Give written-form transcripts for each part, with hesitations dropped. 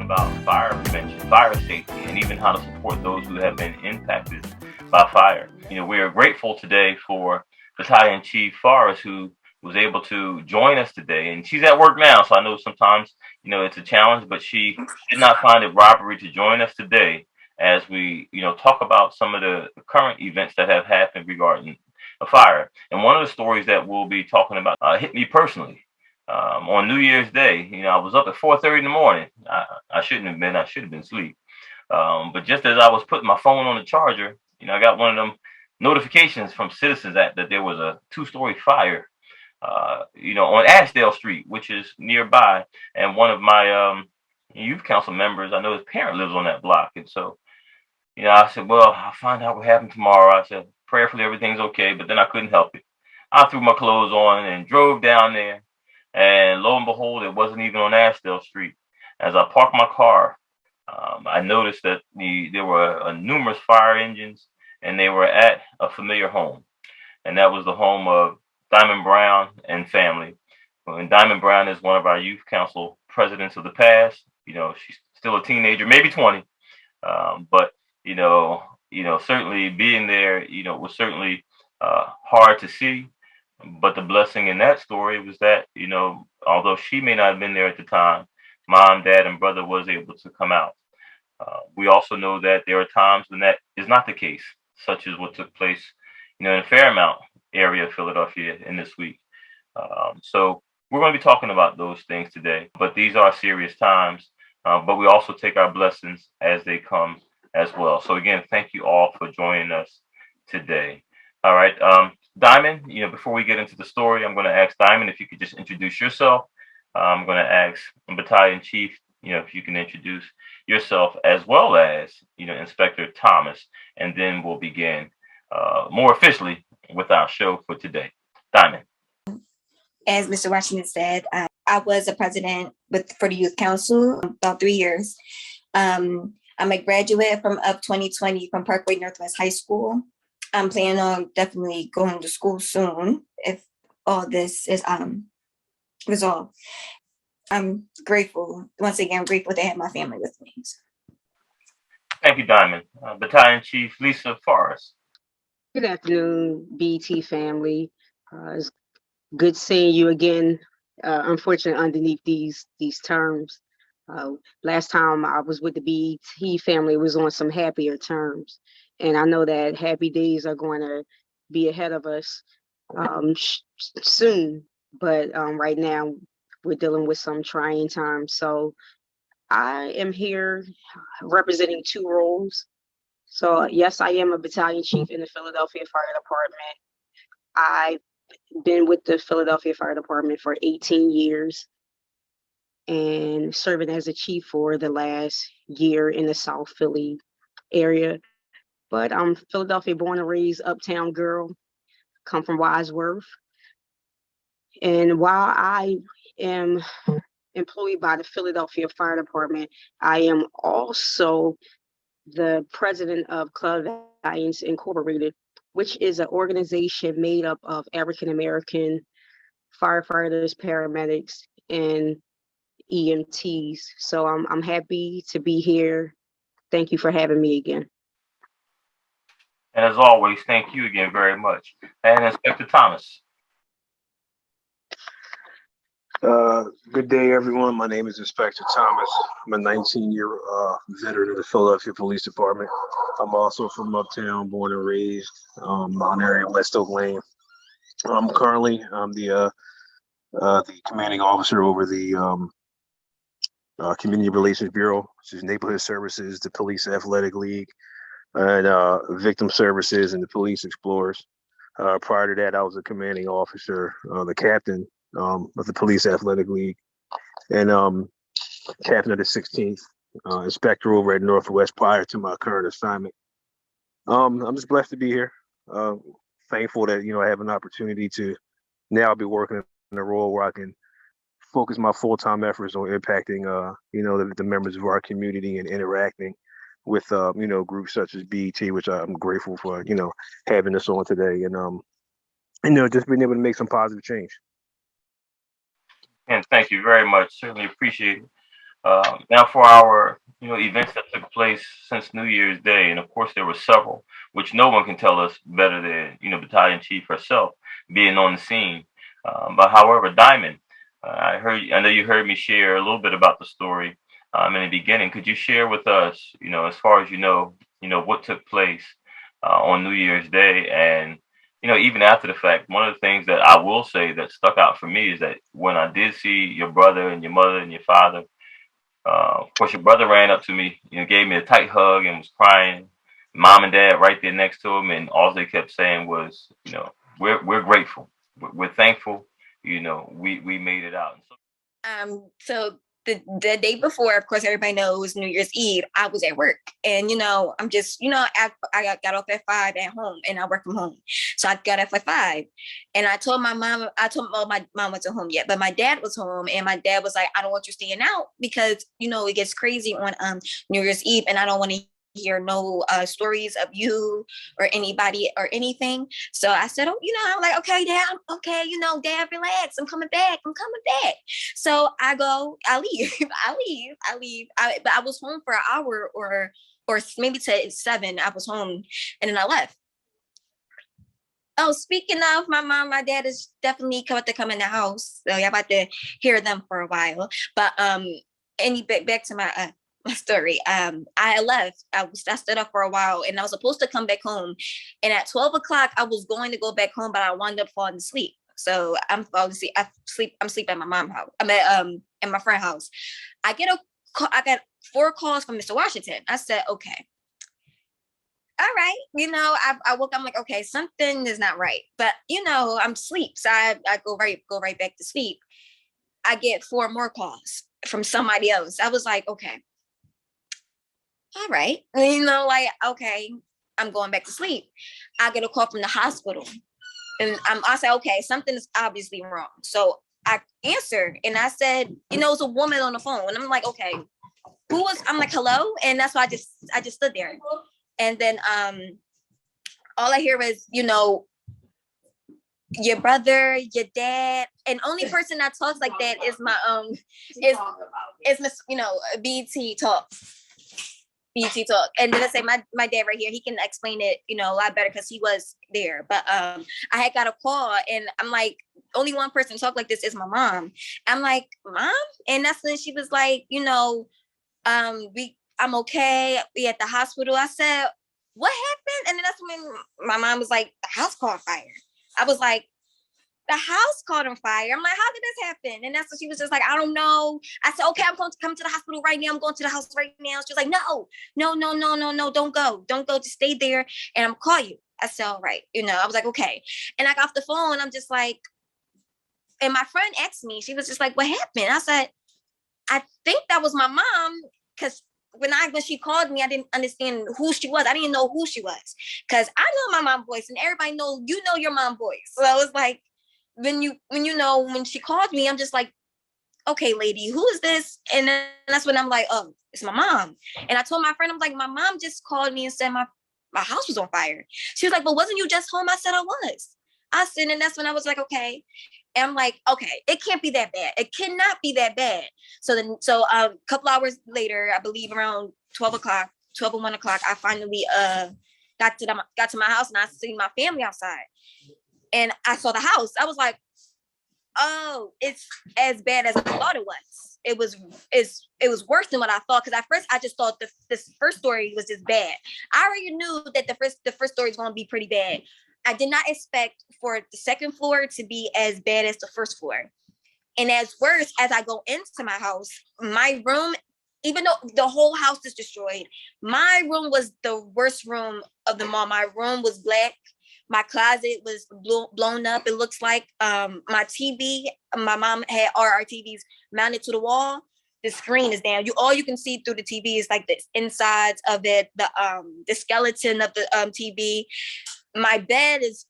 about fire prevention, fire safety, and even how to support those who have been impacted by fire. We are grateful today for Battalion Chief Forrest, who was able to join us today. And she's at work now, so I know sometimes, it's a challenge, but she did not find it robbery to join us today as we, talk about some of the current events that have happened regarding a fire. And one of the stories that we'll be talking about hit me personally. On New Year's Day, I was up at 4:30 in the morning. I shouldn't have been. I should have been asleep. But just as I was putting my phone on the charger, I got one of them notifications from citizens that there was a two-story fire, on Ashdale Street, which is nearby. And one of my youth council members, I know his parent lives on that block. And so, I said, well, I'll find out what happened tomorrow. I said, prayerfully, everything's okay. But then I couldn't help it. I threw my clothes on and drove down there. And lo and behold, it wasn't even on Ashdale Street. As I parked my car, I noticed that there were numerous fire engines, and they were at a familiar home. And that was the home of Diamond Brown and family. And Diamond Brown is one of our youth council presidents of the past. She's still a teenager, maybe 20. But, certainly being there, was certainly hard to see. But the blessing in that story was that, although she may not have been there at the time, mom, dad, and brother was able to come out. We also know that there are times when that is not the case, such as what took place, in the Fairmount area of Philadelphia in this week. So we're going to be talking about those things today, but these are serious times. But we also take our blessings as they come as well. So again, thank you all for joining us today. All right. Diamond, before we get into the story, I'm going to ask Diamond if you could just introduce yourself. I'm going to ask Battalion Chief, if you can introduce yourself, as well as, Inspector Thomas, and then we'll begin more officially with our show for today. Diamond. As Mr. Washington said, I was a president for the Youth Council about 3 years. I'm a graduate of 2020 from Parkway Northwest High School. I'm planning on definitely going to school soon if all this is resolved. I'm grateful, once again, grateful to have my family with me. Thank you, Diamond. Battalion Chief Lisa Forrest. Good afternoon, BT family. It's good seeing you again. Unfortunately, underneath these terms. Last time I was with the BT family was on some happier terms. And I know that happy days are going to be ahead of us soon. But right now, we're dealing with some trying times. So I am here representing two roles. So yes, I am a battalion chief in the Philadelphia Fire Department. I've been with the Philadelphia Fire Department for 18 years and serving as a chief for the last year in the South Philly area. But I'm Philadelphia born and raised uptown girl, come from Wadsworth. And while I am employed by the Philadelphia Fire Department, I am also the president of Club Alliance Incorporated, which is an organization made up of African-American firefighters, paramedics, and EMTs. So I'm happy to be here. Thank you for having me again. And as always, thank you again very much. And Inspector Thomas. Good day, everyone. My name is Inspector Thomas. I'm a 19-year veteran of the Philadelphia Police Department. I'm also from Uptown, born and raised, Mount area, West Oak Lane. I'm currently the commanding officer over the Community Relations Bureau, which is Neighborhood Services, the Police Athletic League, and Victim Services and the Police Explorers. Prior to that, I was a commanding officer, the captain of the Police Athletic League, and captain of the 16th inspector over at Northwest prior to my current assignment. I'm just blessed to be here. Thankful that I have an opportunity to now be working in a role where I can focus my full-time efforts on impacting the members of our community and interacting with groups such as BET, which I'm grateful for having us on today, and just being able to make some positive change. And thank you very much. Certainly appreciate it. Now for our events that took place since New Year's Day, and of course there were several, which no one can tell us better than Battalion Chief herself being on the scene. But however, Diamond, I know you heard me share a little bit about the story in the beginning. Could you share with us, as far as what took place on New Year's Day, and even after the fact, one of the things that I will say that stuck out for me is that when I did see your brother and your mother and your father, of course, your brother ran up to me, gave me a tight hug and was crying. Mom and dad right there next to him, and all they kept saying was, we're grateful, we're thankful, we made it out. So the day before, of course, everybody knows New Year's Eve, I was at work, and I'm just, I got off at 5 at home, and I work from home, so I got off at 5, and I told my mom, well, my mom wasn't home yet, but my dad was home, and my dad was like, I don't want you staying out because it gets crazy on New Year's Eve, and I don't want to hear no stories of you or anybody or anything. So I said, oh, I'm like, okay, dad, okay, dad, relax. I'm coming back. So I leave, I leave. But I was home for an hour or maybe to 7. I was home and then I left. Oh, speaking of my mom, my dad is definitely about to come in the house. So y'all about to hear them for a while. But back to my story. I left. I stood up for a while, and I was supposed to come back home. And at 12 o'clock, I was going to go back home, but I wound up falling asleep. So I'm sleeping at my mom's house. I'm at my friend's house. I got 4 calls from Mr. Washington. I said, okay. All right, I woke up, I'm like, okay, something is not right. But I'm asleep. So I go right back to sleep. I get 4 more calls from somebody else. I was like, okay. All right. Okay, I'm going back to sleep. I get a call from the hospital. And I said, okay, something is obviously wrong. So I answered and I said, it's a woman on the phone. And I'm like, okay, I'm like, hello? And that's why I just stood there. And then all I hear is, your brother, your dad, and only person that talks like that is my is Miss, BT talk. BT talk. And then I say my dad right here, he can explain it, a lot better because he was there. But I had got a call and I'm like, only one person talk like this is my mom. I'm like, Mom? And that's when she was like, I'm okay. We at the hospital. I said, what happened? And then that's when my mom was like, the house caught fire. I was like, the house caught on fire. I'm like, how did this happen? And that's when she was just like, I don't know. I said, okay, I'm going to come to the hospital right now. I'm going to the house right now. She was like, no, don't go. Just stay there and I'm call you. I said, all right. I was like, okay. And I got off the phone. I'm just like, and my friend asked me, she was just like, what happened? I said, I think that was my mom. Cause when she called me, I didn't understand who she was. I didn't know who she was. Cause I know my mom's voice and everybody know, your mom's voice. So I was like, when she called me, I'm just like, okay, lady, who is this? And then that's when I'm like, oh, it's my mom. And I told my friend, I'm like, my mom just called me and said my house was on fire. She was like, but wasn't you just home? I said, I was. I said, and that's when I was like, okay. And I'm like, okay, it can't be that bad. It cannot be that bad. So a couple hours later, I believe around 12 or 1 o'clock, I finally got to my house and I seen my family outside. And I saw the house. I was like, oh, it's as bad as I thought it was. It was worse than what I thought. Because at first I just thought this first story was just bad. I already knew that the first story is going to be pretty bad. I did not expect for the second floor to be as bad as the first floor. And as worse as I go into my house, my room, even though the whole house is destroyed, my room was the worst room of them all. My room was black. My closet was blown up. It looks like my TV, my mom had RRTVs mounted to the wall. The screen is down. All you can see through the TV is like the insides of it, the skeleton of the TV. My bed is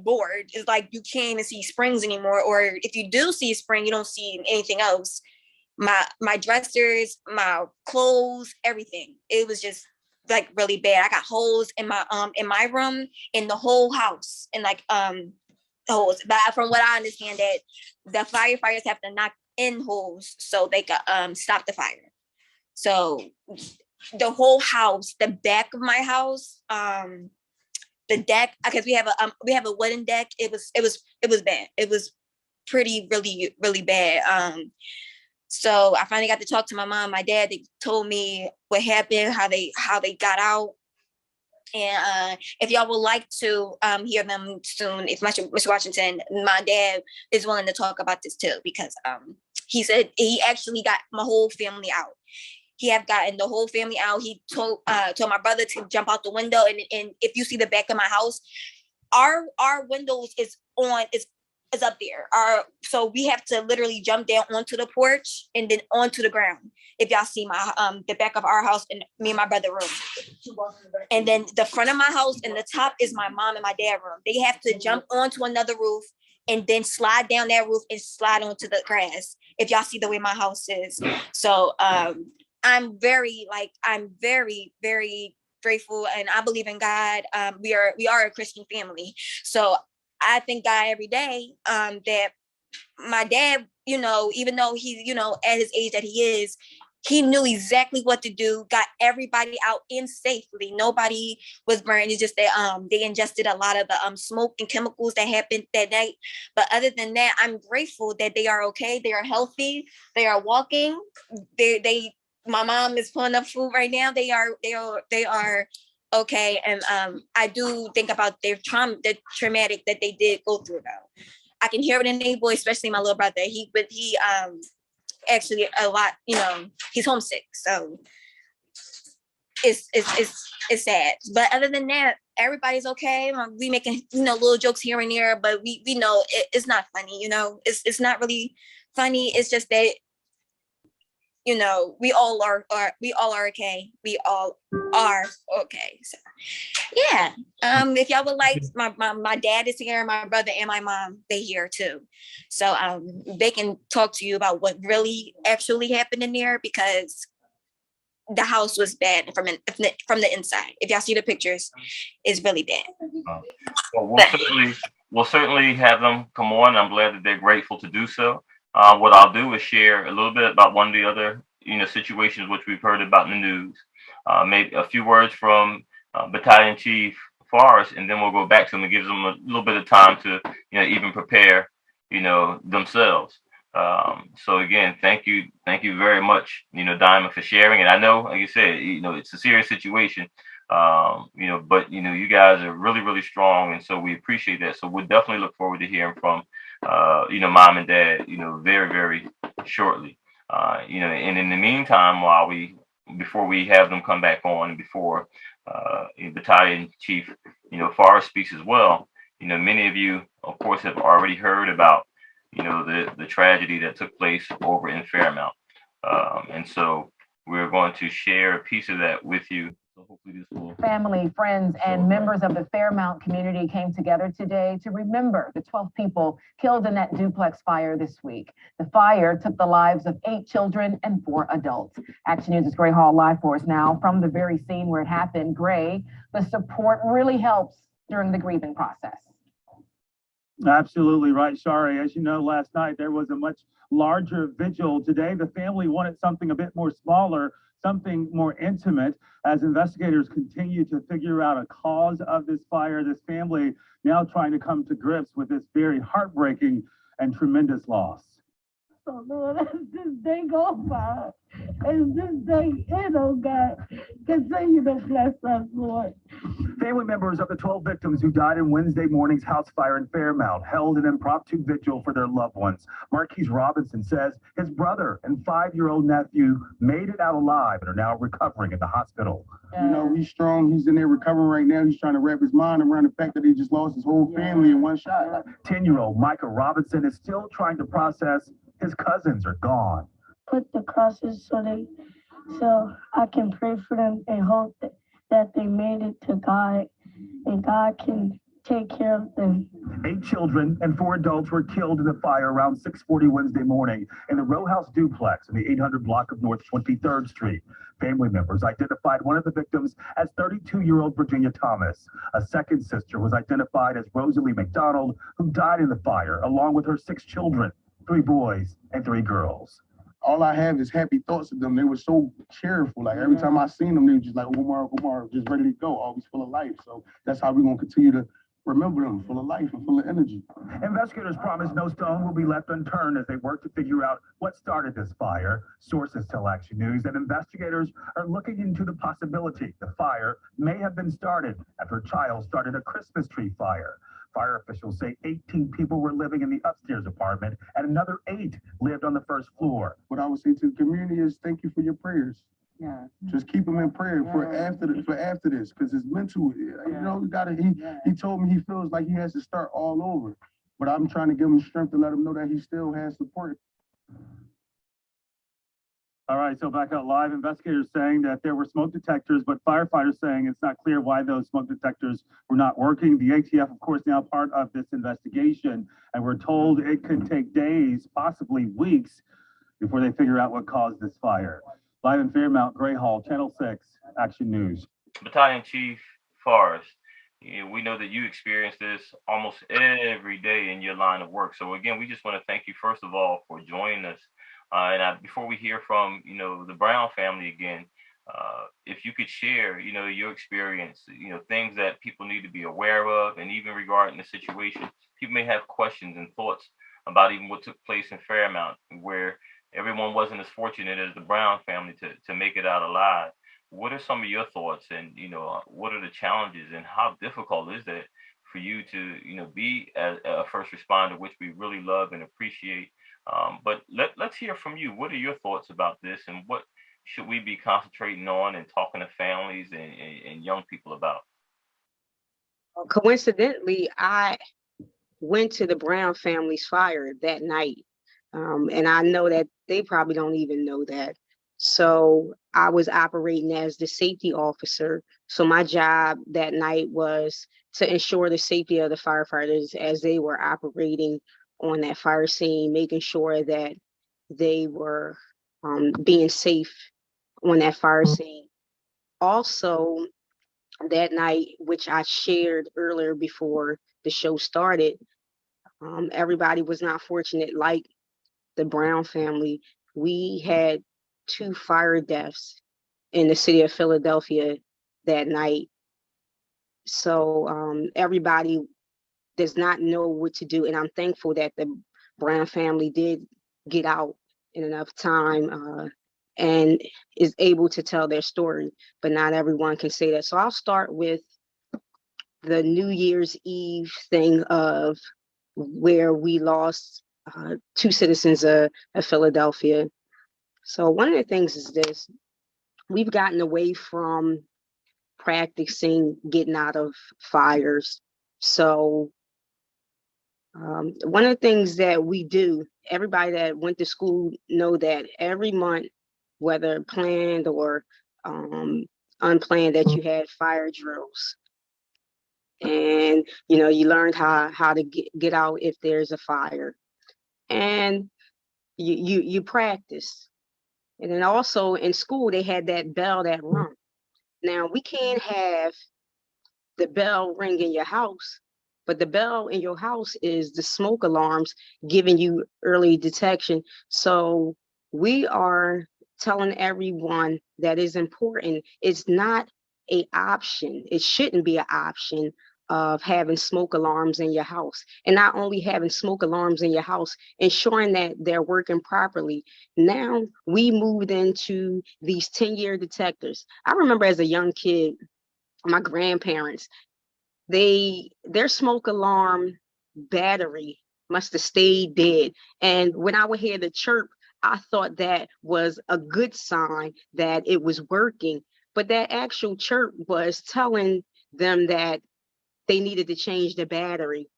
board. It's like you can't even see springs anymore. Or if you do see a spring, you don't see anything else. My dressers, my clothes, everything. It was just like really bad. I got holes in my room, in the whole house, and like holes. But from what I understand, that the firefighters have to knock in holes so they could stop the fire. So the whole house, the back of my house, the deck, because we have a wooden deck. It was bad. It was really bad. So I finally got to talk to my mom, my dad. They told me what happened, how they got out. And if y'all would like to hear them soon, if Mr. Washington, my dad is willing to talk about this too, because he said he actually got my whole family out. He have gotten the whole family out. He told my brother to jump out the window, and if you see the back of my house, our windows is up there. So we have to literally jump down onto the porch and then onto the ground. If y'all see my the back of our house and me and my brother room, and then the front of my house and the top is my mom and my dad room. They have to jump onto another roof and then slide down that roof and slide onto the grass. If y'all see the way my house is, so I'm very, very grateful, and I believe in God. We are a Christian family, so I thank God every day that my dad, even though he's, at his age that he is, he knew exactly what to do, got everybody out in safely. Nobody was burned. It's just that they ingested a lot of the smoke and chemicals that happened that night. But other than that, I'm grateful that they are okay. They are healthy. They are walking. My mom is pulling up food right now. They are okay. And I do think about their trauma, the traumatic that they did go through though. I can hear it in their voice, especially my little brother. He actually a lot, he's homesick. So it's sad. But other than that, everybody's okay. We making, little jokes here and there, but we know it's not funny, it's not really funny. It's just that we all are okay. We all are okay. So yeah. If y'all would like, my dad is here, my brother and my mom, they here too. So they can talk to you about what really actually happened in there, because the house was bad from the inside. If y'all see the pictures, it's really bad. Well, we'll certainly have them come on. I'm glad that they're grateful to do so. What I'll do is share a little bit about one of the other, situations which we've heard about in the news. Maybe a few words from Battalion Chief Forrest, and then we'll go back to them and give them a little bit of time to, even prepare, themselves. So again, thank you very much, Diamond, for sharing. And I know, like you said, it's a serious situation. But you guys are really, really strong, and so we appreciate that. So we'll definitely look forward to hearing from mom and dad, very, very shortly. And in the meantime, before we have them come back on, and before Battalion Chief, Forrest speaks as well, many of you, of course, have already heard about, the tragedy that took place over in Fairmount. And so we're going to share a piece of that with you. So hopefully this will... Family, friends, and members of the Fairmount community came together today to remember the 12 people killed in that duplex fire this week. The fire took the lives of 8 children and 4 adults. Action News' Gray Hall live for us now from the very scene where it happened. Gray, the support really helps during the grieving process. Absolutely right, Shari. As you know, last night there was a much larger vigil. Today, the family wanted something a bit more smaller, something more intimate. As investigators continue to figure out a cause of this fire, this family now trying to come to grips with this very heartbreaking and tremendous loss. So Lord, as this day goes by, as this day end, oh God, continue to bless us, Lord. Family members of the 12 victims who died in Wednesday morning's house fire in Fairmount held an impromptu vigil for their loved ones. Marquise Robinson says his brother and 5-year-old nephew made it out alive and are now recovering in the hospital. He's strong. He's in there recovering right now. He's trying to wrap his mind around the fact that he just lost his whole family in one shot. 10-year-old Micah Robinson is still trying to process his cousins are gone. Put the crosses so I can pray for them and hope that they made it to God and God can take care of them. 8 children and 4 adults were killed in the fire around 6:40 Wednesday morning in the row house duplex in the 800 block of North 23rd Street. Family members identified one of the victims as 32-year-old Virginia Thomas. A second sister was identified as Rosalie McDonald, who died in the fire, along with her 6 children. 3 boys and 3 girls. All I have is happy thoughts of them. They were so cheerful. Like every time I seen them, they were just like, Omar, just ready to go, always full of life. So that's how we're gonna continue to remember them, full of life and full of energy. Investigators promise no stone will be left unturned as they work to figure out what started this fire. Sources tell Action News that investigators are looking into the possibility the fire may have been started after a child started a Christmas tree fire. Fire officials say 18 people were living in the upstairs apartment and another 8 lived on the first floor. What I would say to the community is thank you for your prayers. Yeah. Just keep them in prayer for after this, because it's mental. You know, you gotta. He told me he feels like he has to start all over, but I'm trying to give him strength to let him know that he still has support. All right, so back out live, investigators saying that there were smoke detectors, but firefighters saying it's not clear why those smoke detectors were not working. The ATF, of course, now part of this investigation, and we're told it could take days, possibly weeks, before they figure out what caused this fire. Live in Fairmount, Gray Hall, Channel 6, Action News. Battalion Chief Forrest, we know that you experience this almost every day in your line of work. So again, we just want to thank you, first of all, for joining us. Before we hear from, the Brown family again, if you could share, your experience, things that people need to be aware of, and even regarding the situation, people may have questions and thoughts about even what took place in Fairmount, where everyone wasn't as fortunate as the Brown family to make it out alive. What are some of your thoughts, and what are the challenges, and how difficult is it for you to be a first responder, which we really love and appreciate? But let's hear from you. What are your thoughts about this, and what should we be concentrating on and talking to families and young people about? Coincidentally, I went to the Brown family's fire that night. And I know that they probably don't even know that. So I was operating as the safety officer. So my job that night was to ensure the safety of the firefighters as they were operating on that fire scene, making sure that they were being safe on that fire scene. Also, that night, which I shared earlier before the show started, everybody was not fortunate like the Brown family. We had 2 fire deaths in the city of Philadelphia that night. So everybody does not know what to do. And I'm thankful that the Brown family did get out in enough time and is able to tell their story, but not everyone can say that. So I'll start with the New Year's Eve thing of where we lost 2 citizens of Philadelphia. So one of the things is this: we've gotten away from practicing getting out of fires. So one of the things that we do, everybody that went to school know that every month, whether planned or unplanned, that you had fire drills. And you learned how to get out if there's a fire. And you practice. And then also in school, they had that bell that rung. Now, we can't have the bell ring in your house, but the bell in your house is the smoke alarms giving you early detection. So we are telling everyone that is important. It's not an option. It shouldn't be an option of having smoke alarms in your house, and not only having smoke alarms in your house, ensuring that they're working properly. Now we moved into these 10-year detectors. I remember as a young kid, my grandparents, their smoke alarm battery must have stayed dead. And when I would hear the chirp, I thought that was a good sign that it was working. But that actual chirp was telling them that they needed to change the battery.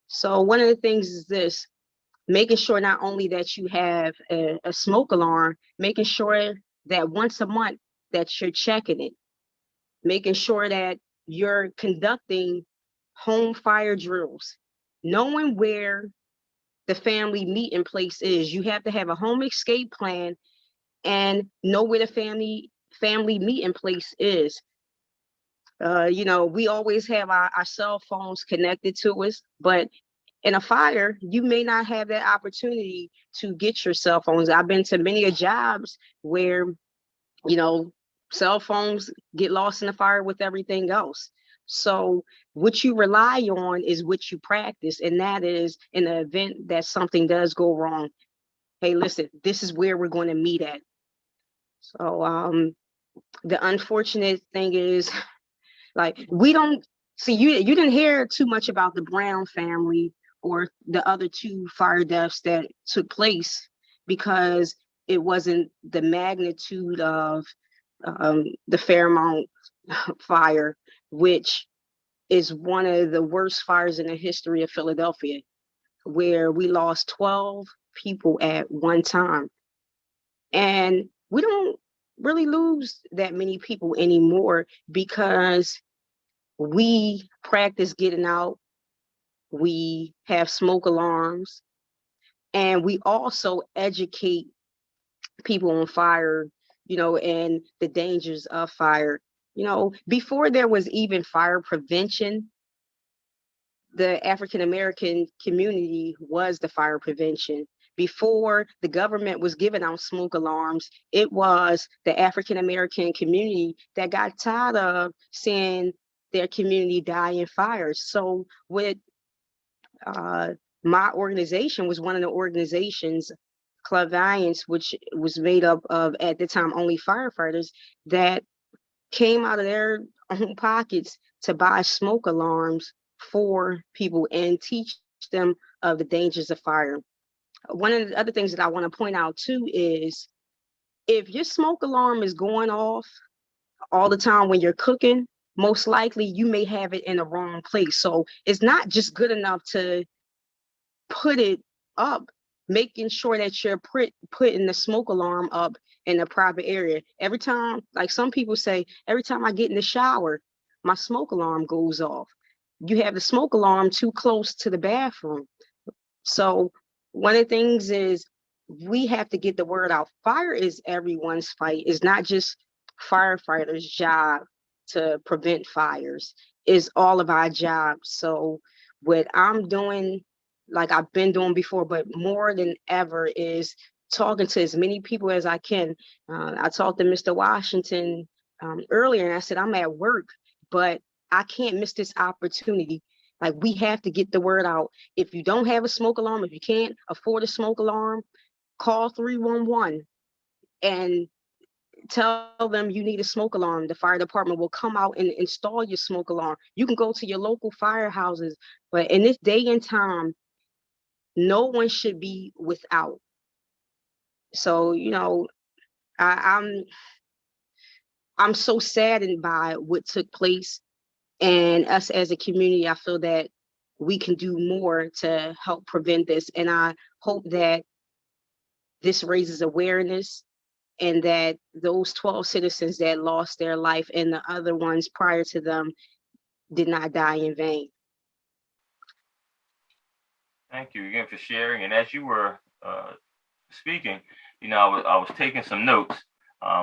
So one of the things is this: making sure not only that you have a smoke alarm, making sure that once a month that you're checking it, making sure that you're conducting home fire drills, knowing where the family meeting place is. You have to have a home escape plan and know where the family meeting place is. We always have our cell phones connected to us, but In a fire, you may not have that opportunity to get your cell phones. I've been to many jobs where, cell phones get lost in the fire with everything else. So what you rely on is what you practice. And that is, in the event that something does go wrong, hey, listen, this is where we're going to meet at. So the unfortunate thing is, like, we don't see, you didn't hear too much about the Brown family or the other two fire deaths that took place because it wasn't the magnitude of the Fairmount fire, which is one of the worst fires in the history of Philadelphia, where we lost 12 people at one time. And we don't really lose that many people anymore because we practice getting out, we have smoke alarms, and we also educate people on fire, and the dangers of fire. Before there was even fire prevention, the African American community was the fire prevention. Before the government was giving out smoke alarms, it was the African American community that got tired of seeing their community die in fires. So with my organization was one of the organizations, Club Alliance, which was made up of, at the time, only firefighters that came out of their own pockets to buy smoke alarms for people and teach them of the dangers of fire. One of the other things that I want to point out too is, if your smoke alarm is going off all the time when you're cooking, most likely you may have it in the wrong place. So it's not just good enough to put it up, making sure that you're putting the smoke alarm up in a private area. Every time, like some people say, every time I get in the shower, my smoke alarm goes off. You have the smoke alarm too close to the bathroom. So one of the things is, we have to get the word out. Fire is everyone's fight. It's not just firefighters' job to prevent fires. It's all of our jobs. So what I'm doing, like I've been doing before, but more than ever, is talking to as many people as I can. I talked to Mr. Washington earlier, and I said, I'm at work, but I can't miss this opportunity. Like, we have to get the word out. If you don't have a smoke alarm, if you can't afford a smoke alarm, call 311 and tell them you need a smoke alarm. The fire department will come out and install your smoke alarm. You can go to your local firehouses, but in this day and time, no one should be without. So, I'm so saddened by what took place, and us as a community, I feel that we can do more to help prevent this. And I hope that this raises awareness, and that those 12 citizens that lost their life and the other ones prior to them did not die in vain. Thank you again for sharing. And as you were speaking, I was taking some notes,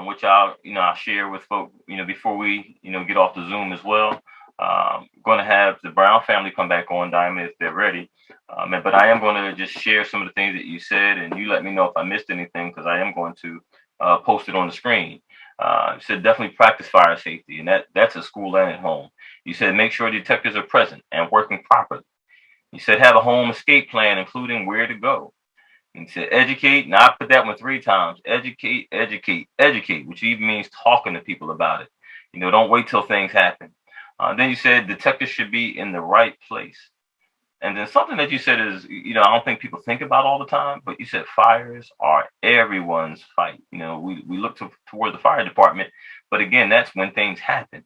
which I'll share with folks, before we, get off the Zoom as well. Going to have the Brown family come back on, Diamond, if they're ready. But I am going to just share some of the things that you said, and you let me know if I missed anything, because I am going to post it on the screen. You said definitely practice fire safety, and that's at school and at home. You said make sure detectives are present and working properly. You said have a home escape plan, including where to go. And you said educate, and I put that one 3 times. Educate, educate, educate, which even means talking to people about it. Don't wait till things happen. Then you said detectives should be in the right place. And then something that you said is, I don't think people think about all the time, but you said fires are everyone's fight. We look toward the fire department, but again, that's when things happen.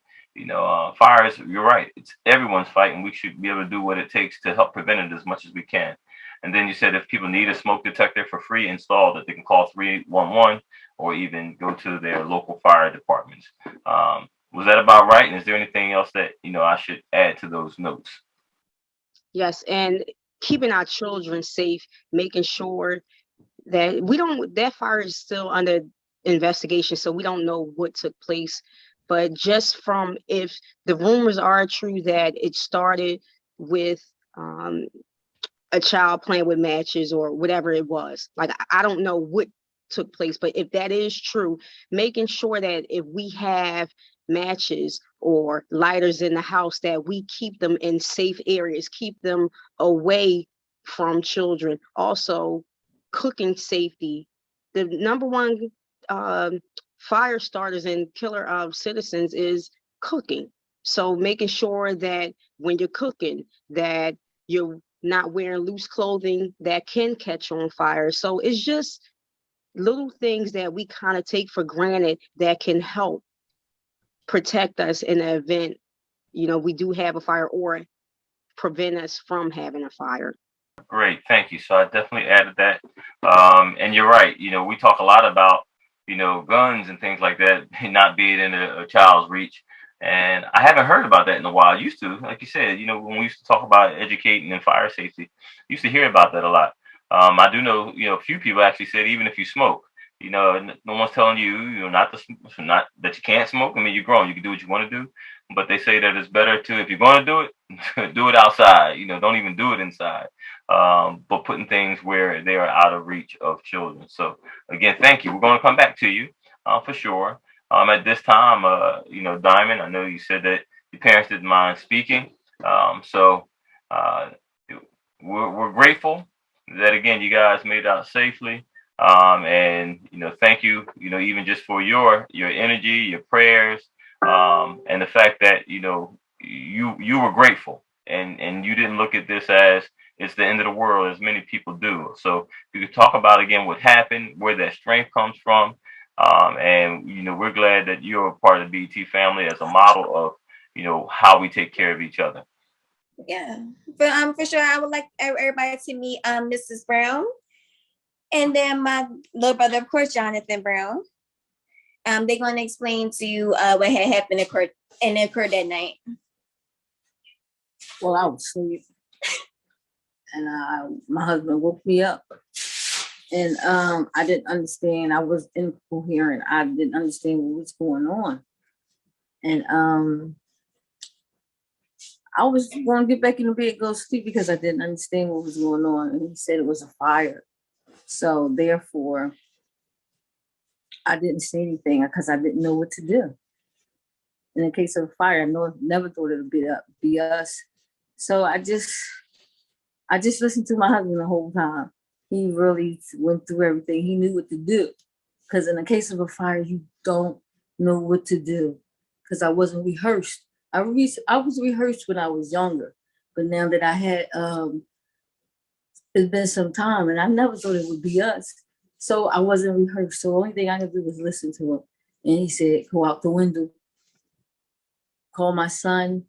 Fires, you're right, it's everyone's fight, and we should be able to do what it takes to help prevent it as much as we can. And then you said if people need a smoke detector for free installed, that they can call 311 or even go to their local fire departments. Was that about right? And is there anything else that, I should add to those notes? Yes, and keeping our children safe, making sure that that fire is still under investigation, so we don't know what took place. But just from, if the rumors are true that it started with a child playing with matches or whatever it was. Like, I don't know what took place, but if that is true, making sure that if we have matches or lighters in the house, that we keep them in safe areas, keep them away from children. Also, cooking safety. The number one fire starters and killer of citizens is cooking. So making sure that when you're cooking, that you're not wearing loose clothing that can catch on fire. So it's just little things that we kind of take for granted that can help protect us in the event, we do have a fire, or prevent us from having a fire. Great, thank you. So I definitely added that. And you're right. We talk a lot about, guns and things like that not being in a child's reach. And I haven't heard about that in a while. I used to, like you said, when we used to talk about educating and fire safety, used to hear about that a lot. I do know, a few people actually said even if you smoke, no one's telling you, not to, not that you can't smoke. I mean, you're grown, you can do what you want to do, but they say that it's better to, if you're going to do it, do it outside. Don't even do it inside. But putting things where they are out of reach of children. So again, thank you. We're going to come back to you for sure. At this time, Diamond, I know you said that your parents didn't mind speaking. So we're grateful that, again, you guys made it out safely. And thank you, even just for your energy, your prayers, and the fact that you were grateful, and you didn't look at this as it's the end of the world, as many people do. So you could talk about again what happened, where that strength comes from, and we're glad that you're a part of the BT family as a model of how we take care of each other. Yeah, but for sure, I would like everybody to meet Mrs. Brown, and then my little brother, of course, Jonathan Brown. They're going to explain to you what had happened occurred that night. Well, I was asleep, and my husband woke me up, and I didn't understand. I was incoherent. I didn't understand what was going on, and I was going to get back in the bed and go to sleep because I didn't understand what was going on, and he said it was a fire. So therefore, I didn't say anything because I didn't know what to do. In the case of a fire, I never thought it would be us. So I just listened to my husband the whole time. He really went through everything. He knew what to do. Because in the case of a fire, you don't know what to do. Because I wasn't rehearsed. I was rehearsed when I was younger. But now that I had, it's been some time, and I never thought it would be us. So I wasn't rehearsed. So the only thing I could do was listen to him. And he said, go out the window. Call my son.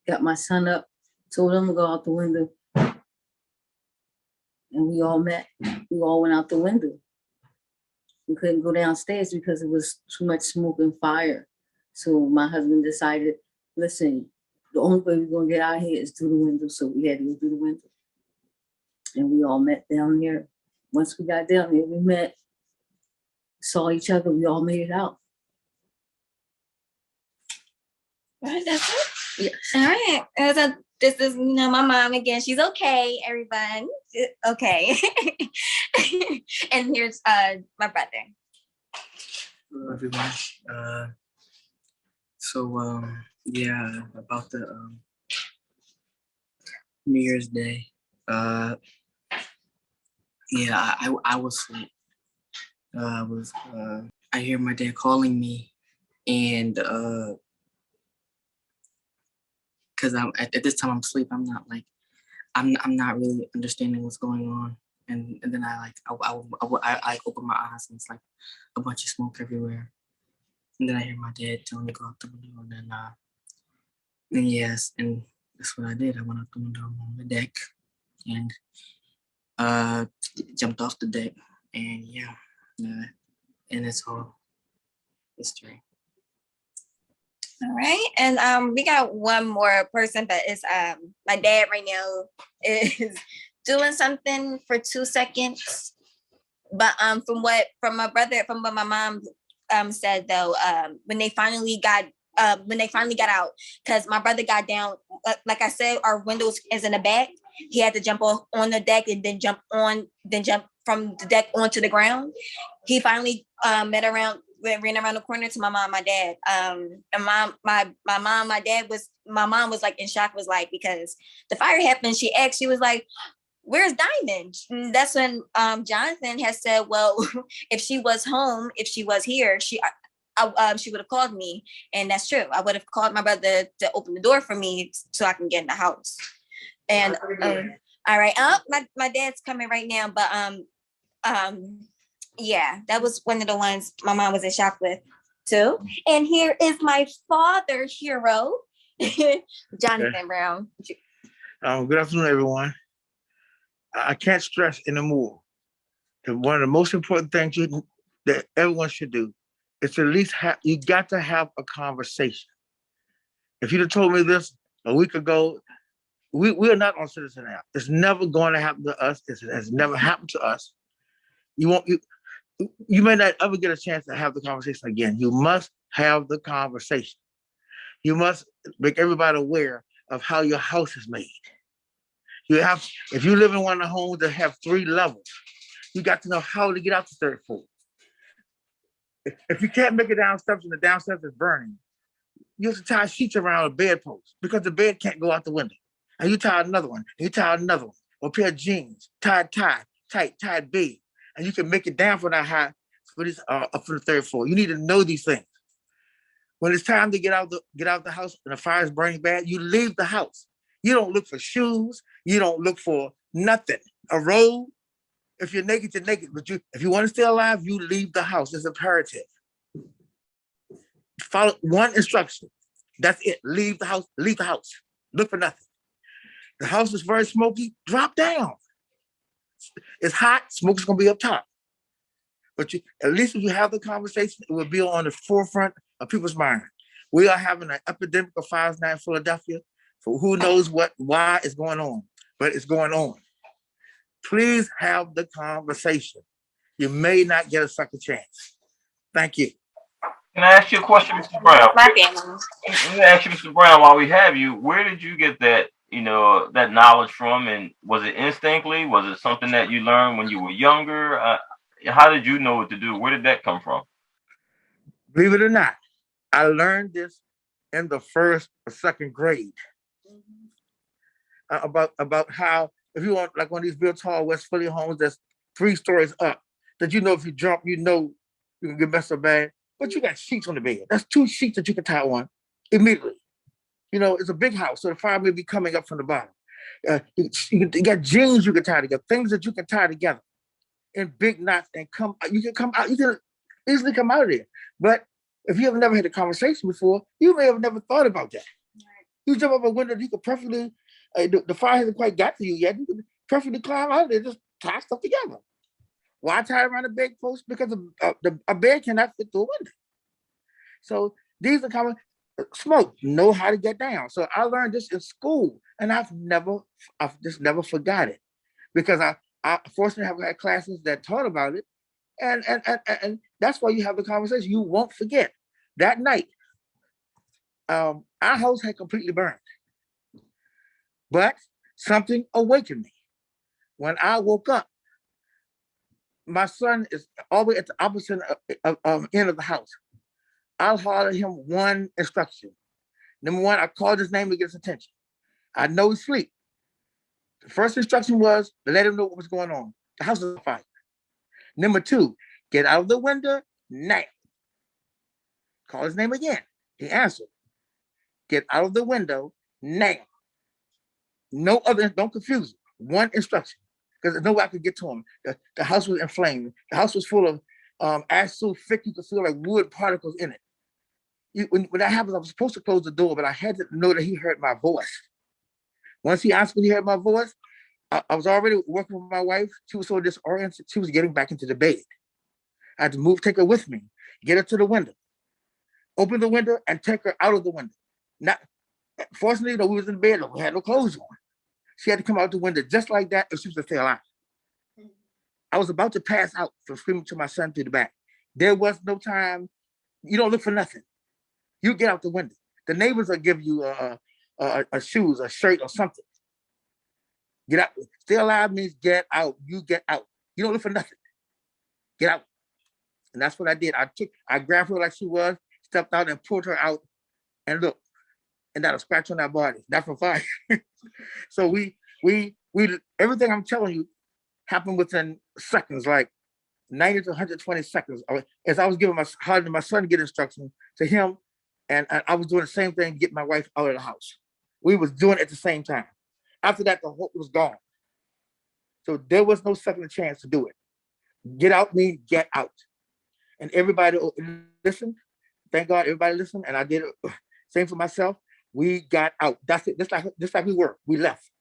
Got my son up. Told him to go out the window. And we all met. We all went out the window. We couldn't go downstairs because it was too much smoke and fire. So my husband decided, listen, the only way we're going to get out of here is through the window. So we had to go through the window. And we all met down here. Once we got down here, we met, saw each other, we all made it out. All right, that's it? Yes. All right. This is, my mom again. She's okay, everyone. Okay. And here's my brother. Hello, everyone. Yeah, about the New Year's Day. Yeah, I was asleep. I hear my dad calling me, and because I'm at this time I'm asleep. I'm not really understanding what's going on, and then I open my eyes and it's like a bunch of smoke everywhere, and then I hear my dad telling me to go out the window, and then yes, and that's what I did. I went out the window on the deck, and jumped off the deck, and yeah, and it's all history. All right, and we got one more person, but it's my dad right now is doing something for 2 seconds. But from what my mom said though, when they finally got out, because my brother got down, like I said, our windows is in the back. he had to jump off on the deck and then jump from the deck onto the ground. He finally ran around the corner to my mom, my dad. And my mom was like in shock, was like, because the fire happened. She was like, where's Diamond? And that's when Jonathan has said, well, if she was home, if she was here, she would have called me. And that's true. I would have called my brother to open the door for me so I can get in the house. And all right, my dad's coming right now, but yeah, that was one of the ones my mom was in shock with too. And here is my father hero, Jonathan Brown. Good afternoon, everyone. I can't stress anymore that one of the most important things that everyone should do is to at least you got to have a conversation. If you'd have told me this a week ago, we are not on Citizen App. It's never going to happen to us. It has never happened to us. You may not ever get a chance to have the conversation again. You must have the conversation. You must make everybody aware of how your house is made. If you live in one of the homes that have 3 levels, you got to know how to get out the 3rd floor. If you can't make it downstairs and the downstairs is burning, you have to tie sheets around a bedpost because the bed can't go out the window. And you tie another one, and you tie another one, or a pair of jeans, tied bed, and you can make it down from that high for this up for the 3rd floor. You need to know these things. When it's time to get out the house and the fire is burning bad, you leave the house. You don't look for shoes. You don't look for nothing. A robe. If you're naked, you're naked. But if you want to stay alive, you leave the house. It's imperative. Follow one instruction. That's it. Leave the house. Leave the house. Look for nothing. The house is very smoky. Drop down. It's hot. Smoke's gonna be up top. But at least if you have the conversation, it will be on the forefront of people's mind. We are having an epidemic of fires now in Philadelphia. For who knows why it's going on, but it's going on. Please have the conversation. You may not get a second chance. Thank you. Can I ask you a question, Mr. Brown? My family. Let me ask you, Mr. Brown, while we have you, where did you get that, that knowledge from? And was it instinctively? Was it something that you learned when you were younger? How did you know what to do? Where did that come from? Believe it or not, I learned this in the 1st or 2nd grade. About how, if you want, like one of these real tall West Philly homes that's 3 stories up, that if you jump, you can get messed up bad. But you got sheets on the bed. That's 2 sheets that you can tie on immediately. It's a big house, so the fire may be coming up from the bottom. You got jeans you can tie together, things that you can tie together in big knots and you can easily come out of there. But if you have never had a conversation before, you may have never thought about that. You jump up a window, you could perfectly, the fire hasn't quite got to you yet, you can perfectly climb out of there, just tie stuff together. Why tie it around a bed post? Because a bed cannot fit through a window. So these are common. Smoke, know how to get down. So I learned this in school, and I've just never forgot it, because I fortunately have had classes that taught about it, and that's why you have the conversation. You won't forget. That night, our house had completely burned, but something awakened me. When I woke up, my son is all the way at the opposite end of the house. I'll holler at him one instruction. Number 1, I called his name to get his attention. I know he's asleep. The first instruction was to let him know what was going on. The house is on fire. Number 2, get out of the window now. Call his name again. He answered. Get out of the window now. No other, don't confuse it. One instruction, because there's no way I could get to him. The house was inflamed. The house was full of ash so thick you could feel like wood particles in it. When that happens, I was supposed to close the door, but I had to know that he heard my voice. Once he asked when he heard my voice, I was already working with my wife. She was so disoriented, she was getting back into the bed. I had to take her with me, get her to the window, open the window, and take her out of the window. Fortunately, we was in bed, we had no clothes on. She had to come out the window just like that if she was to stay alive. I was about to pass out from screaming to my son through the back. There was no time. You don't look for nothing. You get out the window. The neighbors will give you a shoes, a shirt, or something. Get out. Stay alive means get out. You get out. You don't live for nothing. Get out. And that's what I did. I grabbed her like she was, stepped out and pulled her out, and look, and not a scratch on that body. Not from fire. So we everything I'm telling you happened within seconds, like 90 to 120 seconds. As I was giving my son to get instructions to him, and I was doing the same thing to get my wife out of the house. We was doing it at the same time. After that, the hope was gone. So there was no second chance to do it. Get out means get out. And everybody listened. Thank God everybody listened. And I did it. Same for myself. We got out. That's it. That's like we were. We left.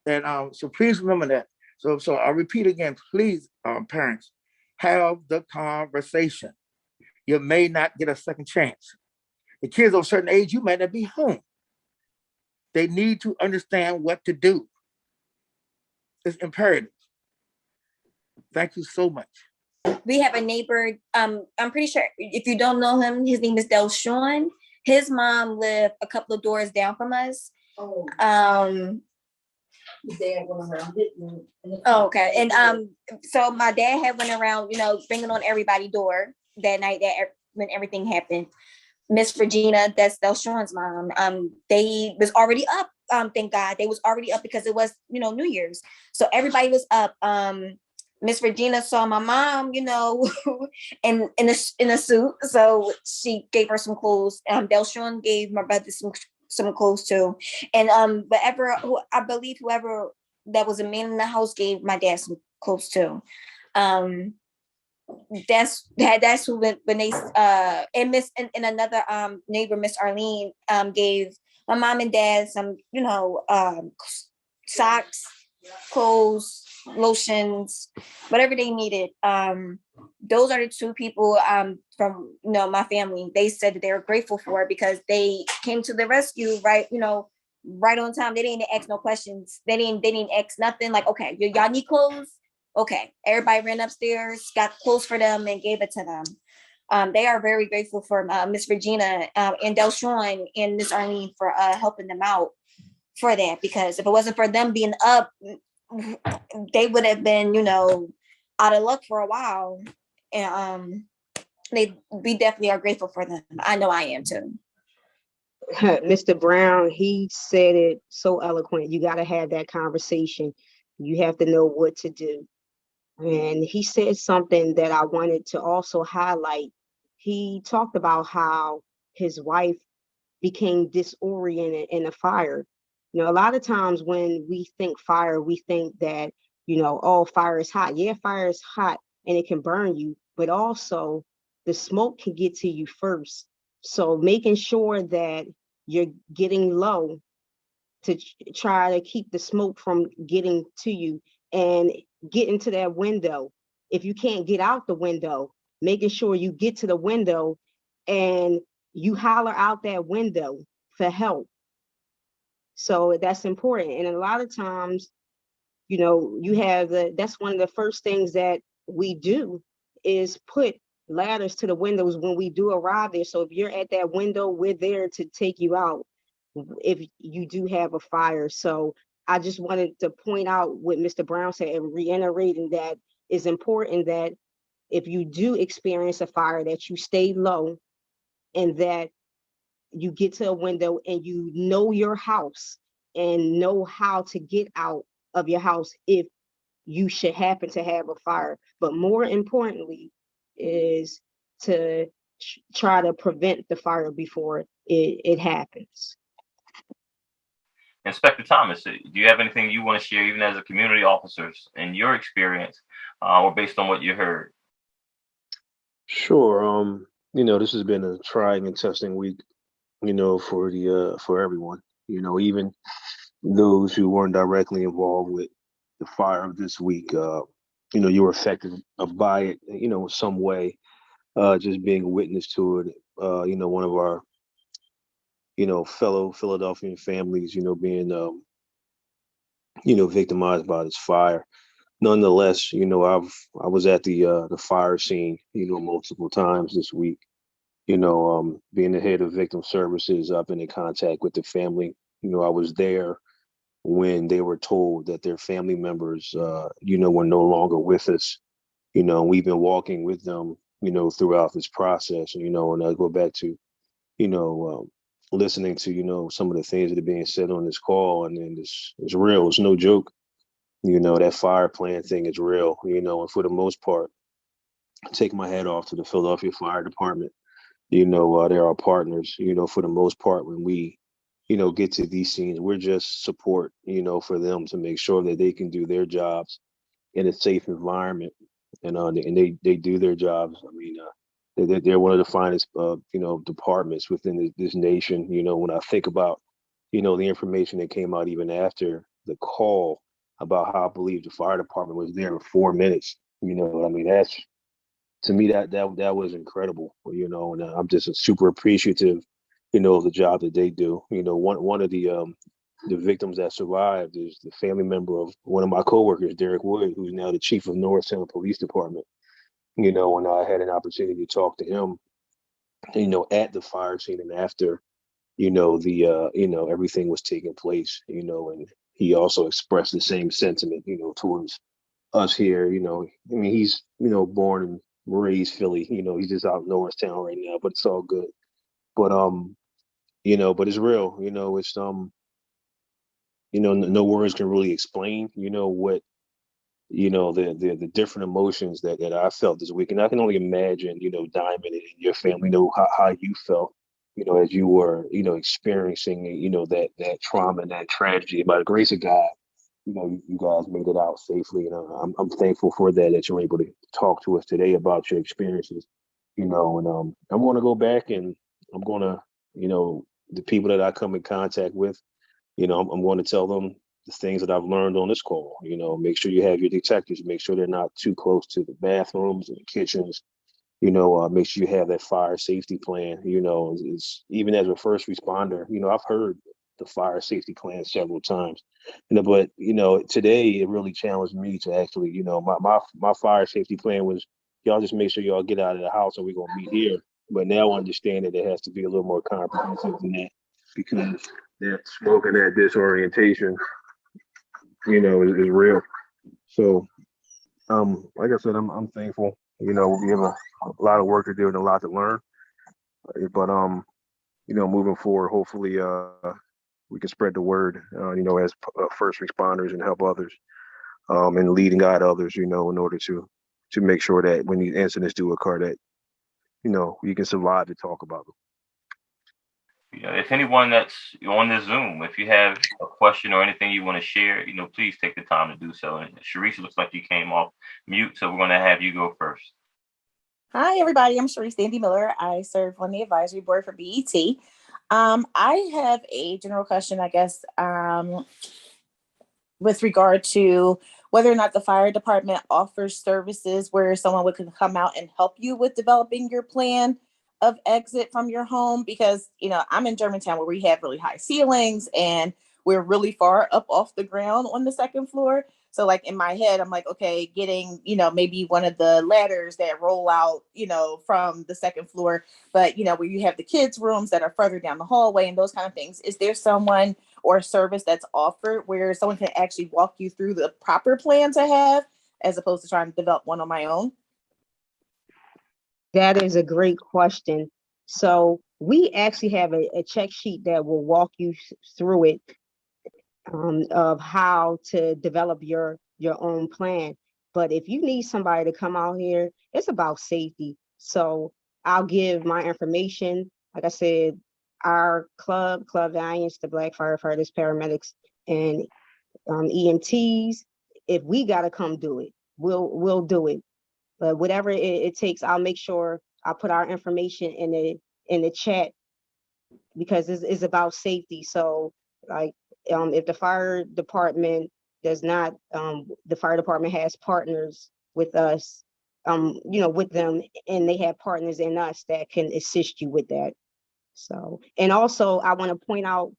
And so please remember that. So I'll repeat again, please, parents, have the conversation. You may not get a second chance. The kids of a certain age, you might not be home. They need to understand what to do. It's imperative. Thank you so much. We have a neighbor, I'm pretty sure if you don't know him, his name is Delshawn. His mom lived a couple of doors down from us. Oh. Oh, okay. And so my dad had went around, bringing on everybody's door that night when everything happened. Miss Regina, that's Delshawn's mom. They was already up. Thank God they was already up because it was, New Year's. So everybody was up. Miss Regina saw my mom, in a suit. So she gave her some clothes. Delshawn gave my brother some clothes too. And I believe whoever that was a man in the house gave my dad some clothes too. That's who when they and another neighbor, Miss Arlene, gave my mom and dad some, socks, clothes, lotions, whatever they needed. Those are the two people from my family. They said that they were grateful for it because they came to the rescue right on time. They didn't ask no questions. They didn't ask nothing. Like, okay, y'all need clothes. Okay, everybody ran upstairs, got clothes for them, and gave it to them. They are very grateful for Miss Regina and Delshawn and Miss Arlene for helping them out for that. Because if it wasn't for them being up, they would have been, out of luck for a while. And we definitely are grateful for them. I know I am too. Mr. Brown, he said it so eloquent. You got to have that conversation. You have to know what to do. And he said something that I wanted to also highlight. He talked about how his wife became disoriented in a fire. A lot of times when we think fire, we think that, fire is hot. Yeah, fire is hot and it can burn you, but also the smoke can get to you first. So making sure that you're getting low to try to keep the smoke from getting to you and get into that window. If you can't get out the window, making sure you get to the window and you holler out that window for help. So that's important. And a lot of times, you have that's one of the first things that we do is put ladders to the windows when we do arrive there. So if you're at that window, we're there to take you out if you do have a fire. So I just wanted to point out what Mr. Brown said and reiterating that it's important that if you do experience a fire, that you stay low and that you get to a window and you know your house and know how to get out of your house if you should happen to have a fire. But more importantly is to try to prevent the fire before it happens. Inspector Thomas, do you have anything you want to share, even as a community officer, in your experience or based on what you heard? Sure. This has been a trying and testing week, for everyone, even those who weren't directly involved with the fire of this week, you were affected by it, in some way, just being a witness to it. One of our, fellow Philadelphian families, being, victimized by this fire. Nonetheless, I was at the fire scene, multiple times this week. Being the head of victim services, I've been in contact with the family. I was there when they were told that their family members, were no longer with us. We've been walking with them, throughout this process, and I go back to, listening to, some of the things that are being said on this call, and then it's real. It's no joke. That fire plan thing is real, and for the most part, I take my hat off to the Philadelphia Fire Department. They're our partners, for the most part, when we, get to these scenes, we're just support, for them to make sure that they can do their jobs in a safe environment. And they do their jobs. I mean, they're one of the finest, departments within this nation. When I think about, the information that came out even after the call about how I believe the fire department was there in 4 minutes, I mean, that's, to me, that was incredible, and I'm just super appreciative, of the job that they do. One of the victims that survived is the family member of one of my coworkers, Derek Wood, who's now the chief of Norristown Police Department. And I had an opportunity to talk to him, at the fire scene and after, everything was taking place, and he also expressed the same sentiment, towards us here. I mean, he's, born and raised Philly, he's just out in Norristown right now, but it's all good. But but it's real, it's no words can really explain, what, the different emotions that I felt this week. And I can only imagine, Diamond and your family, how you felt, as you were, experiencing, that trauma and that tragedy. By the grace of God, you guys made it out safely. And I'm thankful for that you're able to talk to us today about your experiences, and I'm going to go back and I'm going to, the people that I come in contact with, I'm going to tell them the things that I've learned on this call. Make sure you have your detectors, make sure they're not too close to the bathrooms and the kitchens. Make sure you have that fire safety plan. It's, even as a first responder, I've heard the fire safety plan several times. But today it really challenged me to actually, my fire safety plan was, y'all just make sure y'all get out of the house and we're gonna meet here. But now I understand that it has to be a little more comprehensive than that, because that smoke and that disorientation, is real. So, like I said, I'm thankful. We have a lot of work to do and a lot to learn. But moving forward, hopefully, we can spread the word, as first responders, and help others, and lead and guide others, in order to make sure that when these incidents do occur, that you can survive to talk about them. If anyone that's on this Zoom, if you have a question or anything you want to share, please take the time to do so. And Sharice, looks like you came off mute, so we're going to have you go first. Hi, everybody. I'm Sharice Dandy Miller. I serve on the advisory board for BET. I have a general question, I guess, with regard to whether or not the fire department offers services where someone would come out and help you with developing your plan of exit from your home. Because, I'm in Germantown, where we have really high ceilings and we're really far up off the ground on the second floor. So like in my head, I'm like, okay, getting, maybe one of the ladders that roll out, from the second floor, but, where you have the kids' rooms that are further down the hallway and those kind of things. Is there someone or a service that's offered where someone can actually walk you through the proper plan to have, as opposed to trying to develop one on my own? That is a great question. So we actually have a check sheet that will walk you through it, of how to develop your own plan. But if you need somebody to come out here, it's about safety. So I'll give my information. Like I said, our Club Valiance, the Black firefighters, paramedics, and EMTs, if we gotta come do it, we'll do it. But whatever it takes, I'll make sure I put our information in the chat, because it's about safety. So like, if the fire department does not, the fire department has partners with us, with them, and they have partners in us that can assist you with that. So, and also I want to point out,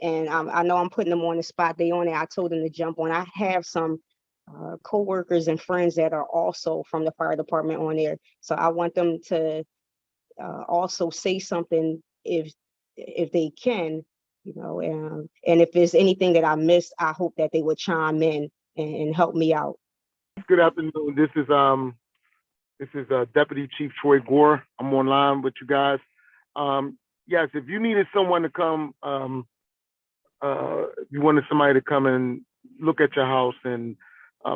and I know I'm putting them on the spot, they on it, I told them to jump on. I have some co-workers and friends that are also from the fire department on there. So I want them to also say something if they can, And if there's anything that I missed, I hope that they would chime in and help me out. Good afternoon. This is Deputy Chief Troy Gore. I'm online with you guys. Yes, if you needed someone to come, if you wanted somebody to come and look at your house and